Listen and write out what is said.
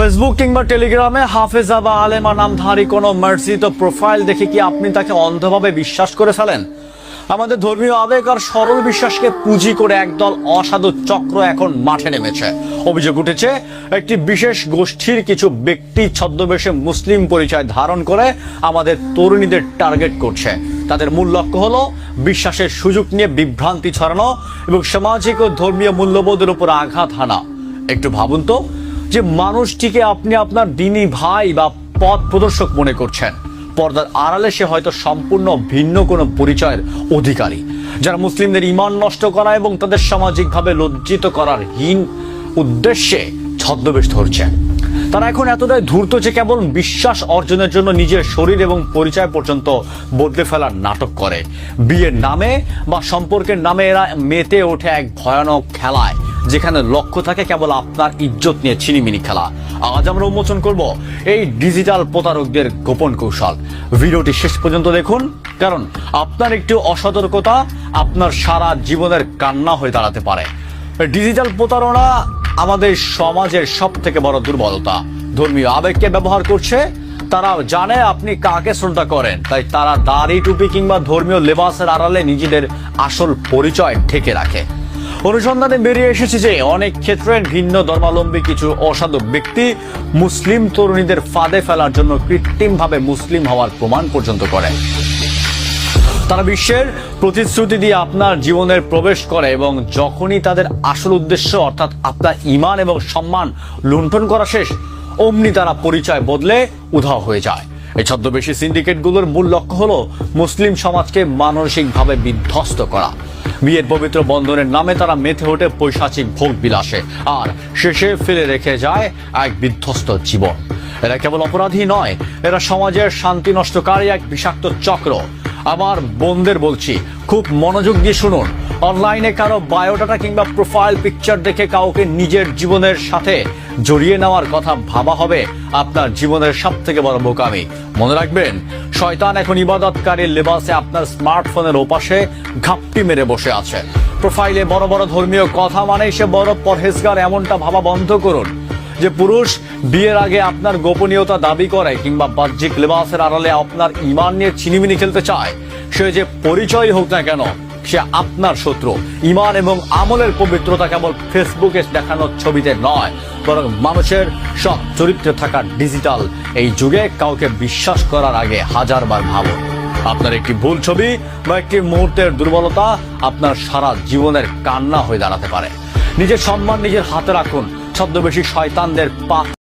Facebook কিংবা টেলিগ্রামে হাফেজা বা আলেমা নামধারী কোনো মার্জিত প্রোফাইল দেখে কি আপনি তাকে অন্ধভাবে বিশ্বাস করে ফেলেন? আমাদের ধর্মীয় আবেগ আর সরল বিশ্বাসকে পুঁজি করে একদল অসাধু চক্র এখন মাঠে নেমেছে। অভিযোগ উঠেছে একটি বিশেষ গোষ্ঠীর কিছু ব্যক্তি ছদ্মবেশে মুসলিম পরিচয় ধারণ করে আমাদের তরুণীদের টার্গেট করছে। তাদের মূল লক্ষ্য হলো বিশ্বাসের সুযোগ নিয়ে বিভ্রান্তি ছড়ানো এবং সামাজিক ও ধর্মীয় মূল্যবোধের উপর আঘাত হানা। একটু ভাবুন তো, যে মানুষটিকে আপনি আপনার দিনী ভাই বা পথ প্রদর্শক মনে করছেন, পর্দার আড়ালে সে হয়তো সম্পূর্ণ ভিন্ন কোনো পরিচয়ের অধিকারী, যারা মুসলিমদের ঈমান নষ্ট করা এবং তাদের সামাজিকভাবে লজ্জিত করার হীন উদ্দেশ্যে ছদ্মবেশ ধরছে। তারা এখন এতটাই ধূর্ত যে কেবল বিশ্বাস অর্জনের জন্য নিজের শরীর এবং পরিচয় পর্যন্ত বদলে ফেলার নাটক করে। বিয়ের নামে বা সম্পর্কের নামে এরা মেতে ওঠে এক ভয়ানক খেলায়, যেখানে লক্ষ্য থাকে কেবল আপনার ইজ্জত নিয়ে ছিনিমিনি খেলা। আজ আমরা উন্মোচন করব এই ডিজিটাল প্রতারকদের গোপন কৌশল। ভিডিওটি শেষ পর্যন্ত দেখুন, কারণ আপনার একটু অসতর্কতা আপনার সারা জীবনের কান্না হয়ে দাঁড়াতে পারে। ডিজিটাল প্রতারণা আমাদের সমাজের সব থেকে বড় দুর্বলতা। ধর্মীয় আবেগকে ব্যবহার করছে। তারা জানে আপনি কাকে শ্রদ্ধা করেন, তাই তারা দাড়ি টুপি কিংবা ধর্মীয় লেবাসের আড়ালে নিজেদের আসল পরিচয় ঢেকে রাখে। অনুসন্ধানে বেরিয়ে এসেছে যে অনেক ক্ষেত্রে ভিন্ন ধর্মাবলম্বী কিছু অসাধু ব্যক্তি মুসলিম তরুণীদের ফাঁদে ফেলার জন্য কৃত্রিমভাবে মুসলিম হওয়ার প্রমাণ পর্যন্ত করে। তারা বিশ্বের প্রতিশ্রুতি দিয়ে আপনার জীবনের প্রবেশ করে এবং যখনই তাদের আসল উদ্দেশ্য অর্থাৎ আপনার ঈমান এবং সম্মান লুণ্ঠন করা শেষ, অমনি তারা পরিচয় বদলে উধাও হয়ে যায়। এই ছদ্মবেশী সিন্ডিকেটগুলোর মূল লক্ষ্য হলো মুসলিম সমাজকে মানসিকভাবে বিধ্বস্ত করা। বিয়ের পবিত্র বন্ধনের নামে তারা মেতে ওঠে পৈশাচিক ভোগ বিলাসে, আর শেষে ফেলে রেখে যায় এক বিধ্বস্ত জীবন। এরা কেবল অপরাধী নয়, এরা সমাজের শান্তি নষ্টকারী এক বিষাক্ত চক্র। আমার বোনদের বলছি, খুব মনোযোগ দিয়ে শুনুন। অনলাইনে কারো বায়োডাটা কিংবা প্রোফাইল পিকচার দেখে কাউকে নিজের জীবনের সাথে জড়িয়ে নেওয়ার কথা ভাবা হবে আপনার জীবনের সব থেকে বড় বোকামি। মনে রাখবেন, শয়তান এখন ইবাদতকারীর লেবাসে আপনার স্মার্টফোনের ওপাশে ঘাপটি মেরে বসে আছে। প্রোফাইলে বড় বড় ধর্মীয় কথা মানে সে বড় পরহেজগার, এমনটা ভাবা বন্ধ করুন। যে পুরুষ বিয়ের আগে আপনার গোপনীয়তা দাবি করে কিংবা বাহ্যিক লেবাসের আড়ালে আপনার ঈমান নিয়ে ছিনিমিনি খেলতে চায়, সে যে পরিচয় হোক না কেন, সে আপনার শত্রু। ঈমান এবং আমলের পবিত্রতা কেবল ফেসবুকে দেখানো ছবিতে নয়, বরং মানুষের সব চরিত্রে থাকা ডিজিটাল এই যুগে কাউকে বিশ্বাস করার আগে হাজারবার ভাবুন। আপনার একটি ভুল ছবি বা একটি মুহূর্তের দুর্বলতা আপনার সারা জীবনের কান্না হয়ে দাঁড়াতে পারে। নিজের সম্মান নিজের হাতে রাখুন। ছদ্মবেশী শয়তানদের পা